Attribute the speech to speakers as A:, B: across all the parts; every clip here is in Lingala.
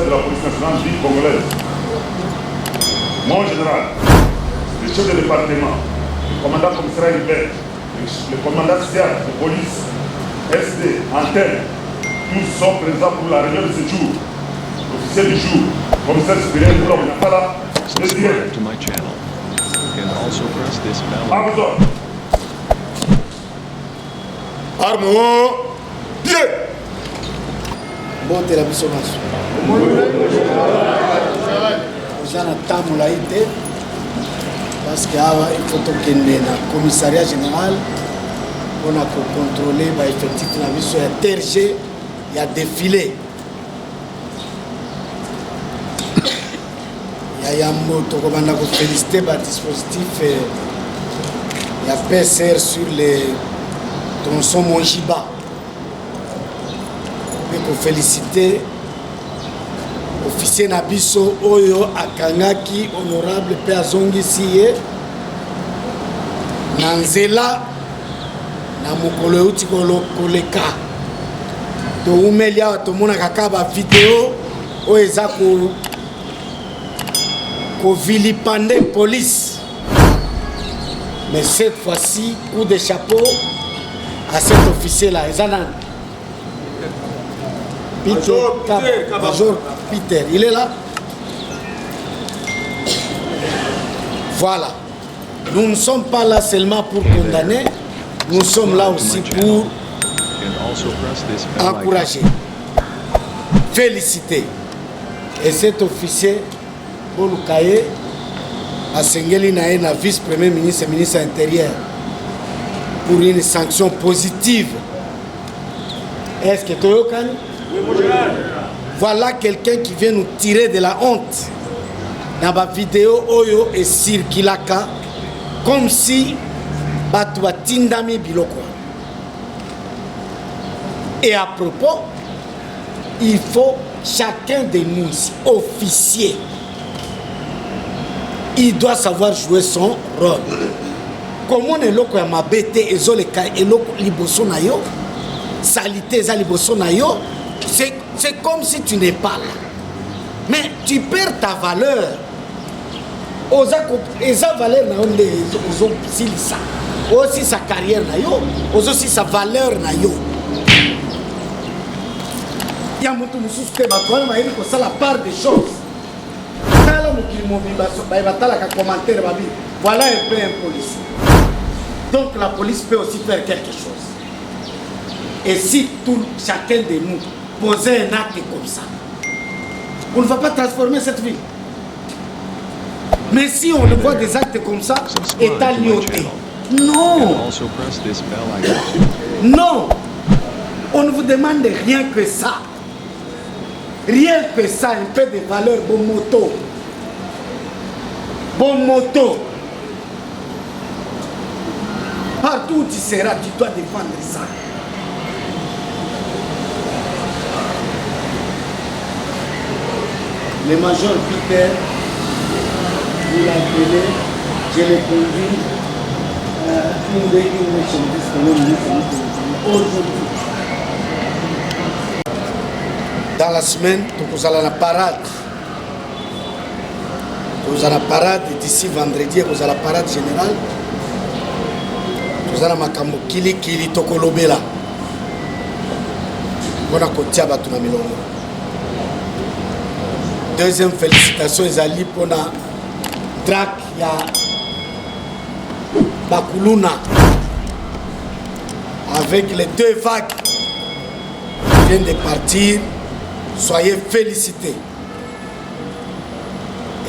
A: de la police nationale dite congolaise. Mon général, le chef de département, le commandant commissariat Hubert, le commandant CIAT de police, SD, Antenne, tous sont présents pour la réunion de ce jour. L'officier du jour, commissaire supérieur pour la Napala, le direct. Armes Armes pied.
B: Bon, t'es la mission. J'en attends la idée parce qu'il faut que le commissariat général on a contrôler l'effectif de la mission. Il y a TRG, il y a défilé. Il y a un mot on a félicité le dispositif. Il y a PCR sur les tronçons Monjiba. Pour féliciter officier Nabiso Oyo Akangaki, honorable Père Zongi Siye, Nanzela, Namukolo Utikolo Koleka. To umelia to mona kakaba vidéo o ezako ko vilipande police. Mais cette fois-ci, coup de chapeau à cet officier-là. Ezanan. Major Peter, il est là. Voilà. Nous ne sommes pas là seulement pour condamner, nous sommes là aussi pour encourager, féliciter. Et cet officier, Bolukaye, a Sengeli Naena, vice-premier ministre et ministre intérieur, pour une sanction positive. Est-ce que tu es voilà quelqu'un qui vient nous tirer de la honte. Dans ma vidéo, Oyo et Sirkilaka, comme si Batwa Tindami Biloko. Et à propos, il faut chacun de nous, officier, il doit savoir jouer son rôle. Comment est loko ya mabete ezoleka eloko liboso na yo, salité za liboso na yo. C'est comme si tu n'es pas là. Mais tu perds ta valeur. Eza valeur na onde ozo silisa. Aussi sa carrière na yo, aussi sa valeur na yo. Ya mutu mususu te batwana maïli ko ça la part des choses. Tala mukili mobibaso ba batala ka commentaire babi. Voilà un peu un policier. Donc la police peut aussi faire quelque chose. Et si chacun de nous poser un acte comme ça, on ne va pas transformer cette ville. Mais si on voit des actes comme ça, état lioté. Non. Non. On ne vous demande rien que ça. Rien que ça, un peu de valeur, bon moto. Bon moto. Partout où tu seras, tu dois défendre ça. Le major Peter, vous l'appelez, je l'ai conduit aujourd'hui. Dans la semaine, nous allons à la parade. Nous allons à la parade d'ici vendredi, nous allons à la parade générale. Nous allons à Makambo Kili Tokolobela. On a Kotia Batuna Milongo. Deuxième félicitation, Ezali pour la track ya Bakuluna avec les 2 vagues qui viennent de partir. Soyez félicités.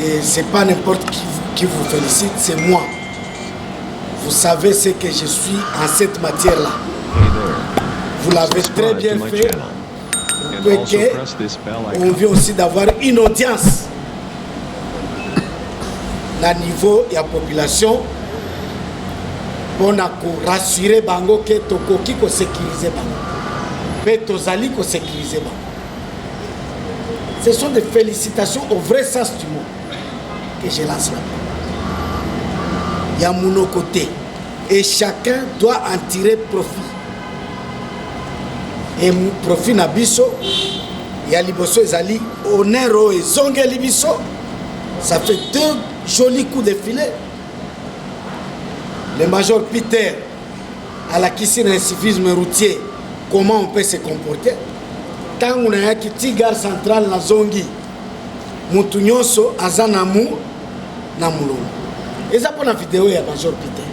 B: Et ce n'est pas n'importe qui vous félicite, c'est moi. Vous savez ce que je suis en cette matière-là. Vous l'avez très bien fait. On vient aussi d'avoir une audience à niveau de la population pour rassurer bango que tokoki ko sécuriser bango. Mais tozali ko sécuriser bango. Ce sont des félicitations au vrai sens du mot que je lance là. Il y a mon côté. Et chacun doit en tirer profit. Et mon profit nabiso, il y a liboso ezali, onero et zonge libiso. Ça fait 2 jolis coups de filet. Le major Peter, à la cuisine d'un civisme routier, comment on peut se comporter. Tant on a un petit gare central na zongi, mutu nyonso aza na mulongo. Et ça pour la vidéo, il y a major Peter.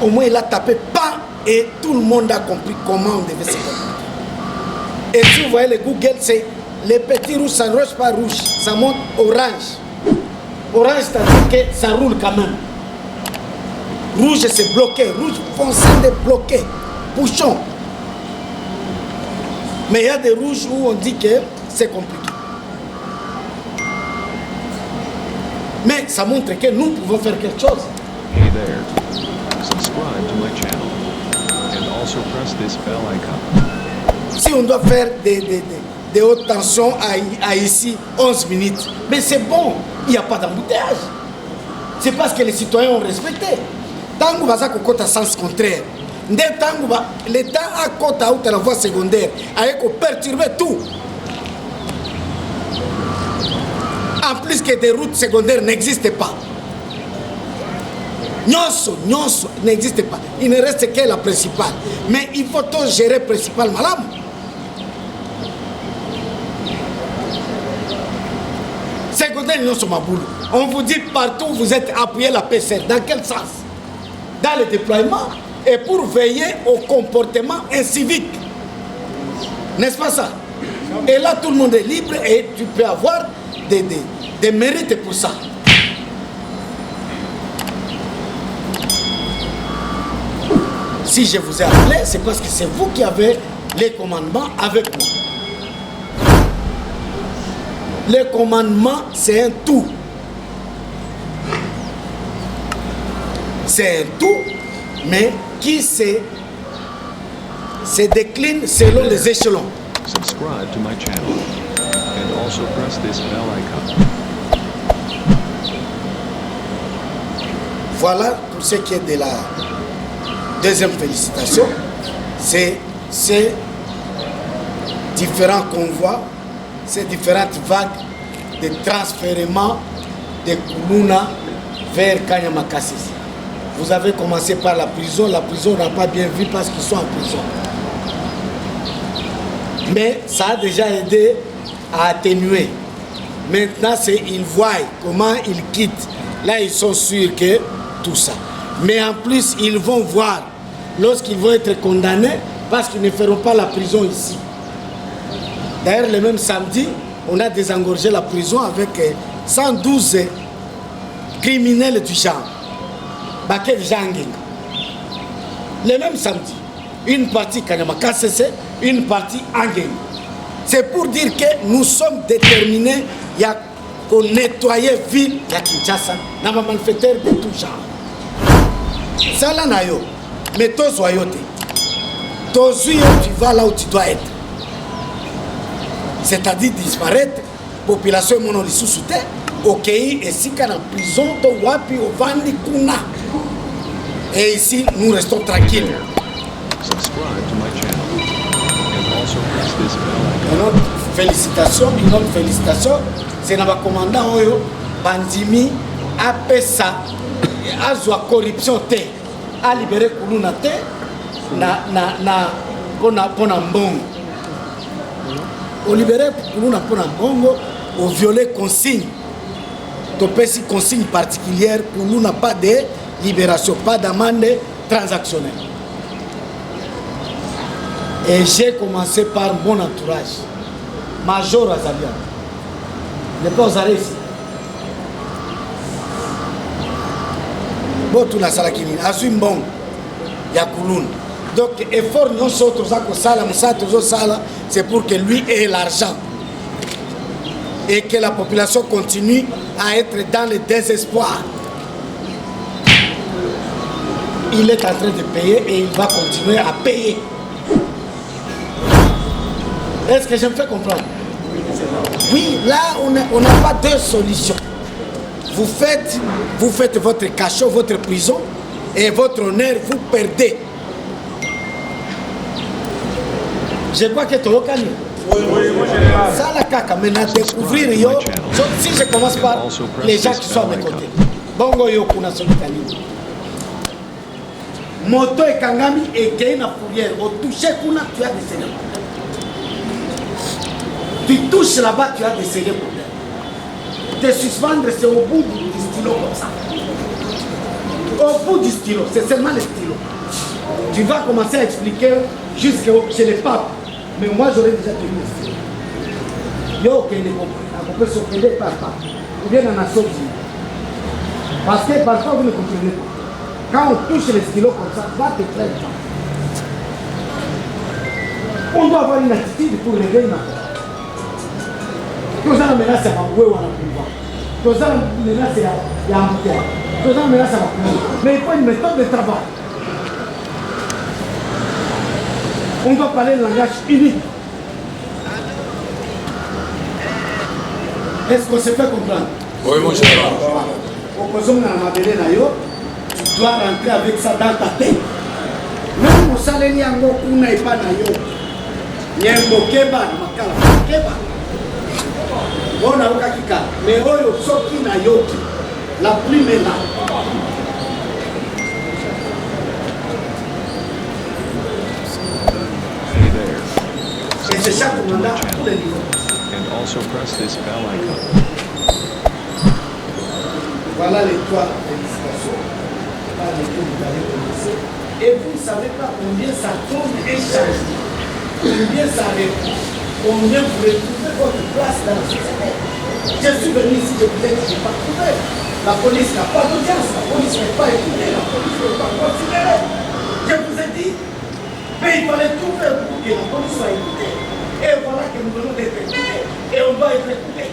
B: Au moins il a tapé pas et tout le monde a compris comment on devait se comporter. Et si vous voyez le Google, c'est les petits rouges, ça ne reste pas rouge, ça monte orange. Orange, c'est-à-dire que ça roule quand même. Rouge, c'est bloqué. Rouge foncé, c'est bloqué. Bouchon. Mais il y a des rouges où on dit que c'est compliqué. Mais ça montre que nous pouvons faire quelque chose.
C: Hey there. Subscribe to my channel. And also press this bell icon.
B: Si on doit faire des hautes tensions à ici 11 minutes, mais c'est bon, il n'y a pas d'embouteillage. C'est parce que les citoyens ont respecté. Tant que vous avez un sens contraire, l'État a côté à la voie secondaire, avec perturber tout. En plus que des routes secondaires n'existent pas. Nyonso n'existe pas. Il ne reste que la principale. Mais il faut tout gérer la principale madame. Secondaire nyonso maboulou. On vous dit partout vous êtes appuyé la PCR. Dans quel sens? Dans le déploiement et pour veiller au comportement incivique. N'est-ce pas ça? Et là tout le monde est libre et tu peux avoir des mérites pour ça. Si je vous ai appelé, c'est parce que c'est vous qui avez les commandements avec moi. Le commandement, c'est un tout. C'est un tout, mais qui se décline selon les échelons.
C: Subscribe to my channel. And also press this bell icon.
B: Voilà pour ce qui est de la deuxième félicitation. C'est ces différents convois, ces différentes vagues de transfèrement de Kuluna vers Kanyamakasisi. Vous avez commencé par la prison n'a pas bien vu parce qu'ils sont en prison. Mais ça a déjà aidé à atténuer. Maintenant, ils voient comment ils quittent. Là, ils sont sûrs que tout ça. Mais en plus, ils vont voir lorsqu'ils vont être condamnés parce qu'ils ne feront pas la prison ici. D'ailleurs, le même samedi, on a désengorgé la prison avec 112 criminels du genre. Bakev Janging. Le même samedi, une partie Kanyamakasese, une partie Angeng. C'est pour dire que nous sommes déterminés pour nettoyer la ville de Kinshasa, dans les malfaiteurs de tout genre. Ça là, mais toi, soyote. Toi, tu vas là où tu dois être. C'est-à-dire disparaître, population est monolissousouté, ok, et si qu'on a prison, tu wapi, au vandi kuna. Et ici, nous restons tranquilles.
C: Subscribe to my channel. And also press this bell icon.
B: Une autre félicitation, c'est dans le commandant Oyo, Bandimi, Apesa, Azwa corruption te, a libéré Kuluna te, pona mbongo. Au libéré Kuluna pona mbongo, au violé consigne. Topesi consigne particulière, Kuluna pas de libération, pas d'amende transactionnelle. Et j'ai commencé par mon entourage. Major Azalia. Ne pas oser ici. Bon, tout la salle qui a su bon. Yakulun. Donc, effort nous autres à sala, c'est pour que lui ait l'argent. Et que la population continue à être dans le désespoir. Il est en train de payer et il va continuer à payer. Est-ce que je me fais comprendre? Oui, là, on n'a pas deux solutions. Vous faites votre cachot, votre prison, et votre honneur, vous perdez. Je crois que tu es local. Ça, la caca, maintenant, découvrir, yo, si je commence par les gens qui sont à mes côtés. Bongo yo, kuna solitali. Moto et kangami et gain à fourrière. Au toucher, kuna, tu as des séries. Tu touches là-bas, tu as des séries. Te suspendre, c'est au bout du stylo comme ça. Au bout du stylo, c'est seulement le stylo. Tu vas commencer à expliquer jusqu'à chez les papes. Mais moi, j'aurais déjà tenu le stylo. Yo, ok, on peut s'occuper par pas. Ou bien dans la sortie. Parce que parfois, vous ne comprenez pas. Quand on touche les stylos comme ça, va te faire ça. On doit avoir une attitude pour lever une affaire. Tous les menaces à Mangoué ou à la Pouva. Tous les menaces à Yamoutia. Tous les menaces à Mangoué. Mais il faut une méthode de travail. On doit parler le langage unique. Est-ce qu'on se fait comprendre?
D: Oui, mon général.
B: Au besoin de la Madeleine, tu dois rentrer avec ça dans ta tête. Même au salaire, il y a un peu de temps. Il y a un peu de temps. On a un kika, mais oyo soki na yoki, la plume est là.
C: Hey there.
B: Et c'est chaque mandat pour les niveaux.
C: And also press this bell icon.
B: Voilà les trois félicitations. Par lesquelles vous allez commencer. Et vous ne savez pas combien ça tourne et change. Combien ça répond. Combien vous retrouvez votre place dans la société. Je suis venu ici, je vous ai dit, je n'ai pas trouvé. La police n'a pas d'audience, la police n'est pas écoutée, la police n'est pas considérée. Je vous ai dit, mais il fallait tout faire pour que la police soit écoutée. Et voilà que nous venons d'être écoutés. Et on doit être écoutés.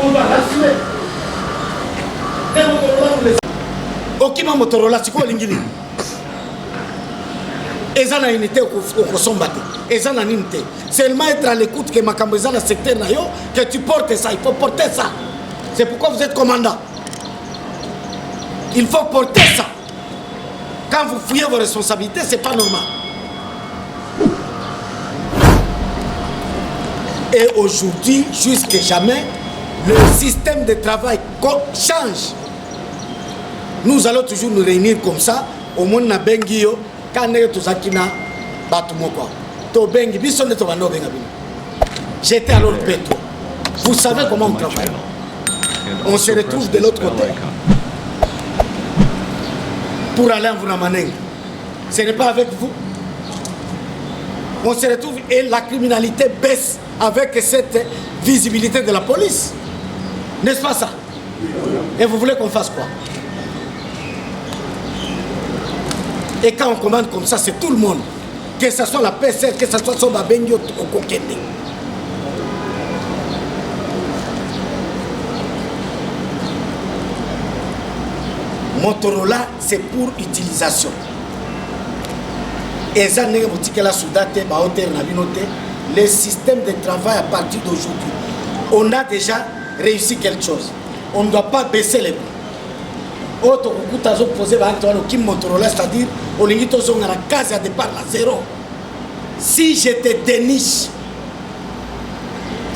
B: On doit l'assumer. Et Motorola nous les a. Okima Motorola, c'est quoi l'ingini? Ezana unité au Kosombate, Ezana unité. Seulement être à l'écoute que Makambo Ezana secteur na yo, que tu portes ça, il faut porter ça. C'est pourquoi vous êtes commandant. Il faut porter ça. Quand vous fouillez vos responsabilités, c'est pas normal. Et aujourd'hui, jusque jamais, le système de travail change. Nous allons toujours nous réunir comme ça, au monde na Bengio. J'étais alors pétro. Vous savez comment on travaille. On se retrouve de l'autre côté pour aller en Vunamanen. Ce n'est pas avec vous. On se retrouve et la criminalité baisse avec cette visibilité de la police. N'est-ce pas ça? Et vous voulez qu'on fasse quoi? Et quand on commande comme ça, c'est tout le monde. Que ce soit la PC, que ce soit son Babengio au Kokende. Motorola, c'est pour utilisation. Et ça, les systèmes de travail à partir d'aujourd'hui, on a déjà réussi quelque chose. On ne doit pas baisser les prix. Autre posé Motorola, c'est-à-dire au limite à la case à départ à zéro. Si je te déniche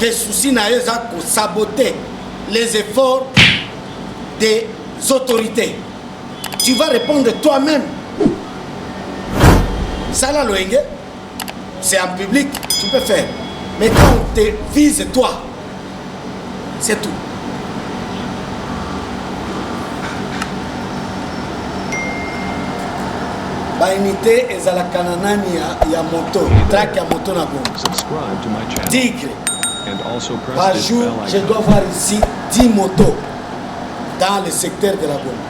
B: que souci n'a pas saboter les efforts des autorités, tu vas répondre toi-même. Ça là, c'est en public, tu peux faire. Mais quand on te vise toi, c'est tout. Unité et la kananani ya moto, track ya moto na bombe. Tigre. Par jour, je dois voir ici 10 motos dans le secteur de la bombe.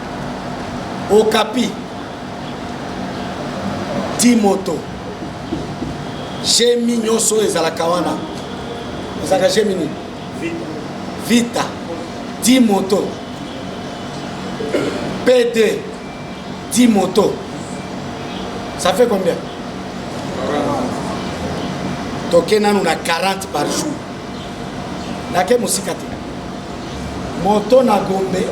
B: Au Capi, 10 motos. J'ai mis Nyoso et la Kawana. Vous avez j'ai mis Vita, 10 motos. PD, 10 motos. Ça fait combien? toke nanu na 40 par jour nake musika te moto na Gombe.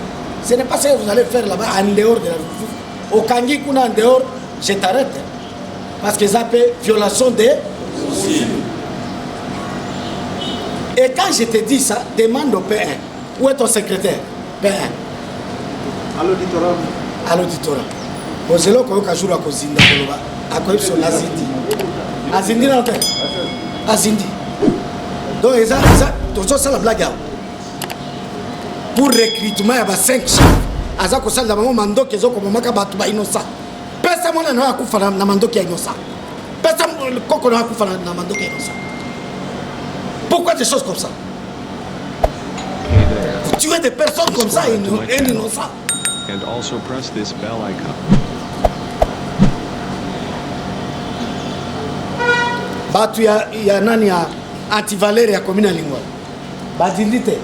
B: Ce n'est pas ce que vous allez faire là-bas en dehors de la vie. Au Kangi kuna en dehors, je t'arrête. Parce que ça fait violation des... Et quand je te dis ça, demande au P1. Où est ton secrétaire? P1.
D: À l'auditorat.
B: À l'auditorat. Posez-le comme un jour à Kozinda. À quoi ils sont Azindi. Azindi non fait. Azindi. Donc, ça, c'est la blague. Pour recrutement, il y a 5 chiffres. Aza ko sala bango mandoki ezoko momaka batu ba innocent. Pesa mona na akufa na mandoki ya innocent. Pesa koko na akufa na mandoki ya innocent. Pourquoi des choses comme ça? Vous tuez des personnes comme ça et innocents.
C: And also press this bell icon.
B: Batu ya nani ya anti-Valérie ya commune ya Lingwala. Badindite.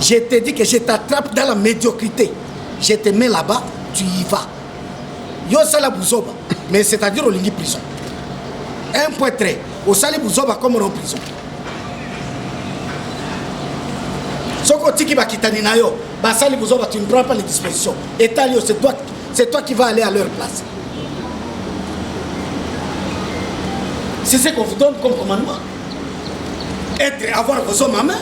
B: Je te dis que je t'attrape dans la médiocrité. Je te mets là-bas, tu y vas. Yo sala buzoba, mais c'est-à-dire au lingi prison. Un point très. Au sali buzoba comme en prison. Soko tiki bakitani na yo, basali buzoba, tu ne prends pas les dispositions. Et Talio, c'est toi qui vas aller à leur place. C'est ce qu'on vous donne comme commandement. Avoir vos hommes à main.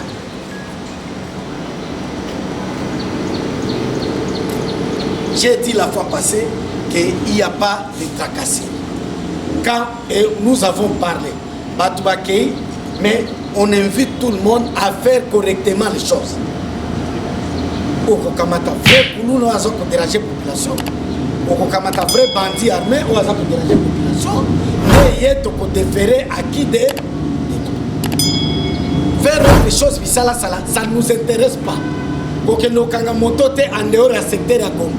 B: J'ai dit la fois passée qu'il n'y a pas de tracasserie. Quand nous avons parlé, Batoubakei, mais on invite tout le monde à faire correctement les choses. Au Kokamata, vrai Koulouno a déranger la population. Au Kokamata, vrai bandit armé, on a déranger la population. Mais il y a tout déféré à qui de faire autre chose, ça ne nous intéresse pas. Pour que nos Kangamoto en dehors du secteur à Congo.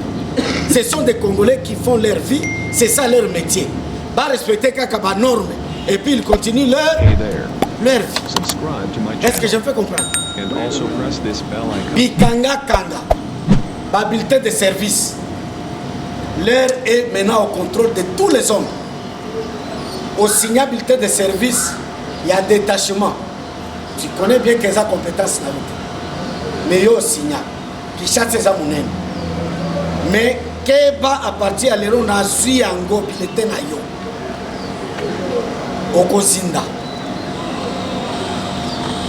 B: Ce sont des Congolais qui font leur vie, c'est ça leur métier. Va respecter les normes et puis ils continuent leur vie. Est-ce que je me fais comprendre? Bikanga Kanga, ma bulletin de service, l'heure est maintenant au contrôle de tous les hommes. Au signal bulletin de service, il y a détachement. Tu connais bien qu'ils ont compétence là. Mais il y a un signal qui chasse ses amounènes. Mais que va à partir à l'héros na sui ango bilete na yo okozinda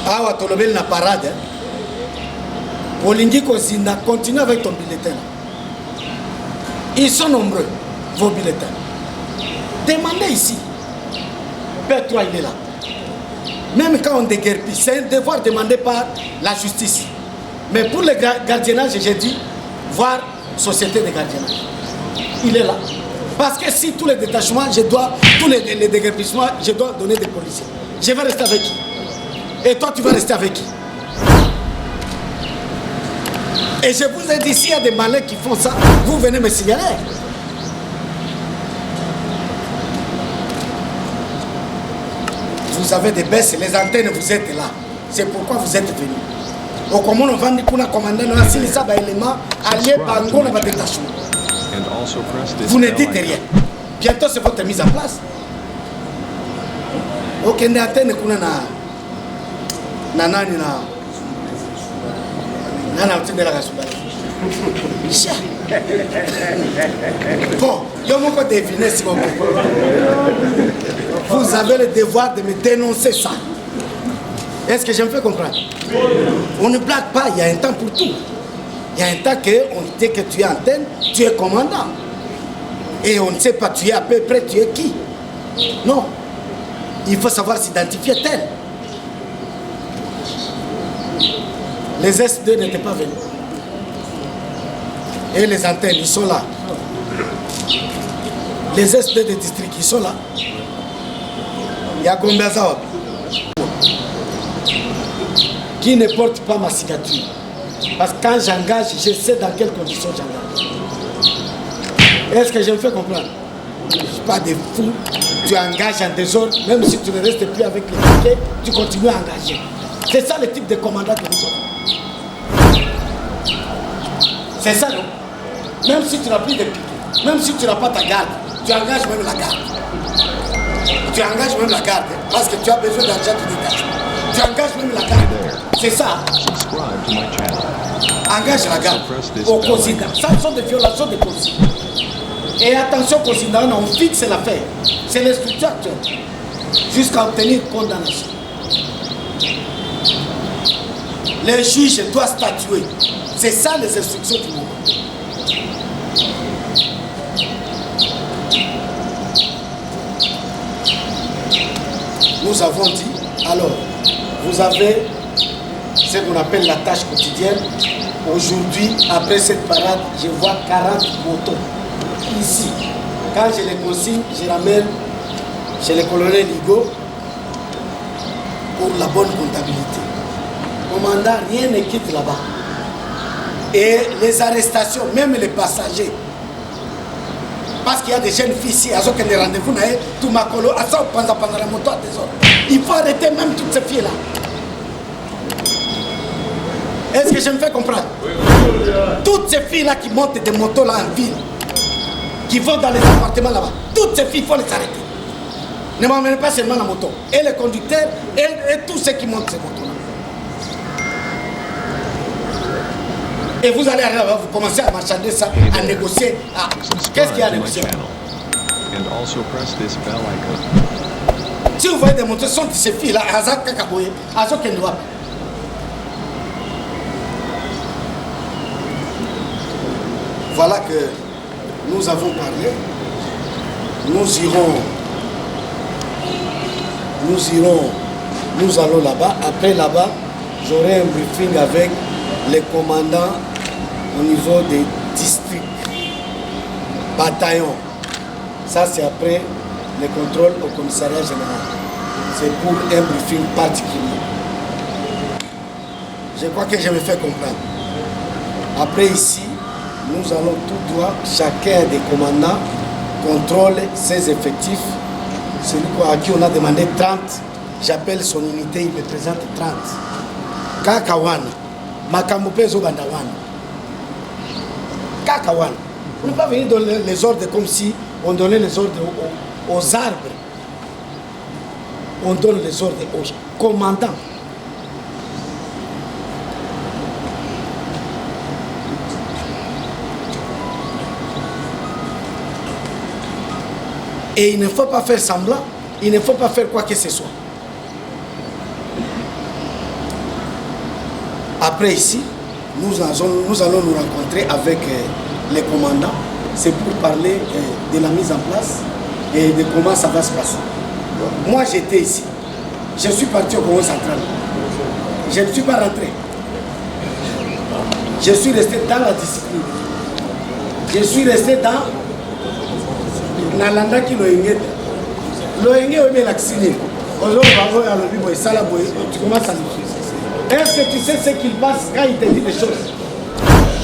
B: awa tolobeli na parade olingi kozinda continue avec ton bulletin. Ils sont nombreux vos bulletins. Demandez ici. Père 3 il est là. Même quand on déguerpit, c'est un devoir demandé par la justice. Mais pour le gardiennage, j'ai dit voir société de gardiennage. Il est là. Parce que si tous les détachements, tous les déguerpissements, je dois donner des policiers. Je vais rester avec qui? Et toi, tu vas rester avec qui? Et je vous ai dit, s'il y a des malins qui font ça, vous venez me signaler. Vous avez des baisses, les antennes, vous êtes là. C'est pourquoi vous êtes venus. Au comment on va dire qu'on a commandé un élément allié bango dans votre détachement. Vous ne dites rien. Bientôt c'est votre mise en place. Ok, on a antenne qu'on a nana de la bon, vous avez le devoir de me dénoncer ça. Est-ce que je me fais comprendre? On ne blague pas, il y a un temps pour tout. Il y a un temps qu'on dit que tu es antenne, tu es commandant. Et on ne sait pas, tu es à peu près, tu es qui? Non. Il faut savoir s'identifier tel. Les S2 n'étaient pas venus. Et les antennes, ils sont là. Les S2 des districts, ils sont là. Il y a Gombeazawa qui ne porte pas ma signature. Parce que quand j'engage, je sais dans quelles conditions j'engage. Est-ce que je me fais comprendre? Je ne suis pas des fous. Tu engages en désordre, même si tu ne restes plus avec les paquets, tu continues à engager. C'est ça le type de commandant que nous avons. C'est ça, non? Même si tu n'as plus de piquets, même si tu n'as pas ta garde, tu engages même la garde. Tu engages même la garde parce que tu as besoin d'argent de détachement. Tu engages même la garde. C'est ça.
C: Subscribe to my channel.
B: Engage la garde au consigne. Ça sont des violations de consigne. Et attention, consigne, on fixe l'affaire. C'est l'instruction actuelle. Jusqu'à obtenir condamnation. Les juges doivent statuer. C'est ça les instructions du moment. Nous avons dit, alors, vous avez ce qu'on appelle la tâche quotidienne. Aujourd'hui, après cette parade, je vois 40 motos ici. Quand je les consigne, je ramène chez le colonel Ligo pour la bonne comptabilité. Commandant, rien ne quitte là-bas. Et les arrestations, même les passagers, parce qu'il y a des jeunes filles ici, elles ont des rendez-vous, tout ma colo, elles sont pendant la moto à des autres. Il faut arrêter même toutes ces filles-là. Est-ce que je me fais comprendre? Oui. Toutes ces filles-là qui montent des motos là en ville, qui vont dans les appartements là-bas, toutes ces filles, il faut les arrêter. Ne m'emmenez pas seulement la moto. Et les conducteurs, et tous ceux qui montent ces motos-là. Et vous allez arriver, vous commencez à marchander ça, à négocier. Ah, qu'est-ce qu'il y a à négocier? Si vous voyez des motos, sont ces filles-là, Azak Kakaboye, Azok Kendoa. Voilà que nous avons parlé. Nous allons là-bas. Après là-bas, j'aurai un briefing avec les commandants au niveau des districts, bataillons. Ça, c'est après les contrôles au commissariat général. C'est pour un briefing particulier. Je crois que je me fais comprendre. Après ici, nous allons tout droit, chacun des commandants contrôle ses effectifs. Celui à qui on a demandé 30, j'appelle son unité, il me présente 30. Kakawan, Makamopezo Bandawan. Kakawan. On ne peut pas venir donner les ordres comme si on donnait les ordres aux arbres. On donne les ordres aux commandants. Et il ne faut pas faire semblant, il ne faut pas faire quoi que ce soit. Après ici, nous allons nous rencontrer avec les commandants. C'est pour parler de la mise en place et de comment ça va se passer. Moi j'étais ici, je suis parti au Congo central. Je ne suis pas rentré. Je suis resté dans la discipline. Je suis resté dans Nalanda qui loenge. Loenge ou bien l'accélère. Tu commences à nous. Est-ce que tu sais ce qu'il passe quand il te dit des choses?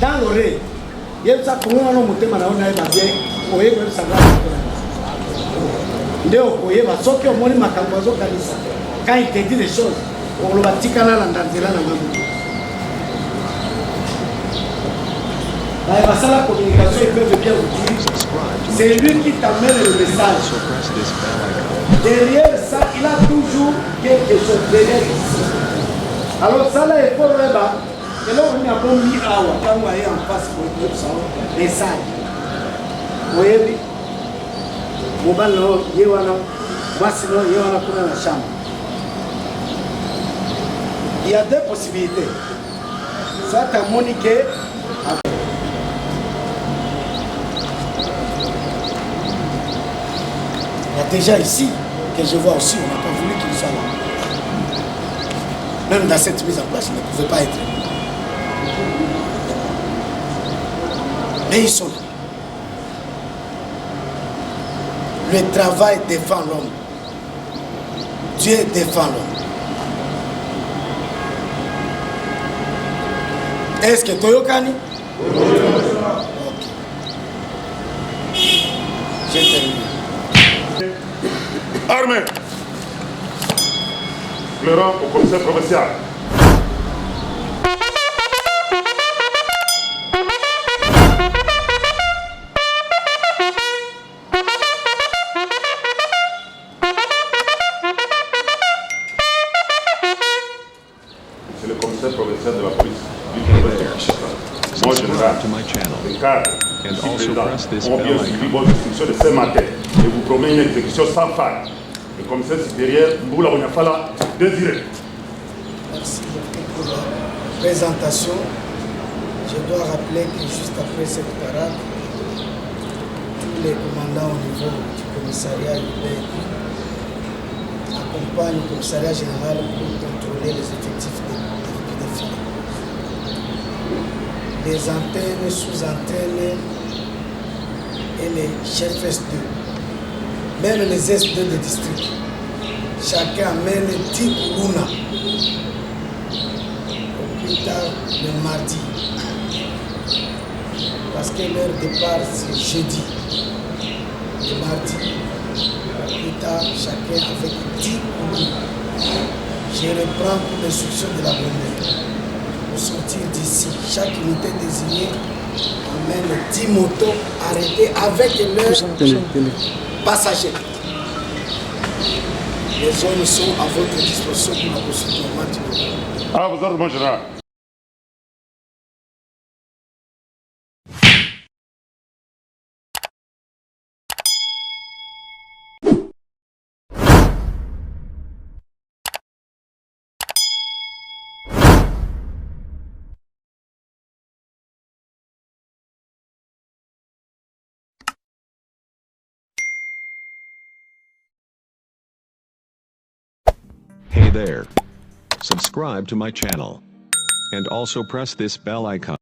B: Dans l'oreille. Il y a ça pour nous, on monte maintenant, on a bien. On est même ça. Quand il te dit des choses, on le va tirer là dans la communication, il peut bien vous dire. C'est lui qui t'amène le message. Derrière ça, il a toujours quelque chose derrière ici. Alors ça là, il faut le rebattre. Et là, on a bon mis à quand on est en face pour le message. Vous voyez, Mobalo, Yewana, Masino, Yewana pour la chambre. Il y a deux possibilités. Ça t'a moniqué. Il y a déjà ici, que je vois aussi, on n'a pas voulu qu'il soit là. Même dans cette mise en place, il ne pouvait pas être. Mais ils sont là. Le travail défend l'homme. Dieu défend l'homme. Est-ce que Toyokani? Ok. J'ai terminé.
A: Armée. Le rang au commissaire provincial. Directement général,
C: Subscribe to my channel
A: le cadre,
C: and
A: ici
C: also
A: présent,
C: press this
A: ont bien
C: bell
A: suivi
C: icon.
A: votre instruction de ce matin et vous promet une exécution sans faille. Le commissaire supérieur, Mboula Onyafala, Désiré.
B: Merci beaucoup pour la présentation. Je dois rappeler que juste après cette parade, tous les commandants au niveau du commissariat urbain accompagnent le commissariat général pour contrôler les effectifs des défilés. Les antennes, sous-antennes et les chefs S2, même les S2 de district. Chacun amène 10 koulouna au plus tard le mardi. Parce que leur départ c'est jeudi. Le mardi, plus tard, chacun avec 10 koulouna. Je reprends pour l'instruction de la bombe. Pour sortir d'ici, chaque unité désignée amène 10 motos arrêtées avec leurs passagers. Les zones sont à votre disposition pour la poursuite normale du moment.
A: À vos ordres, mon général.
C: Hey there. Subscribe to my channel and also press this bell icon.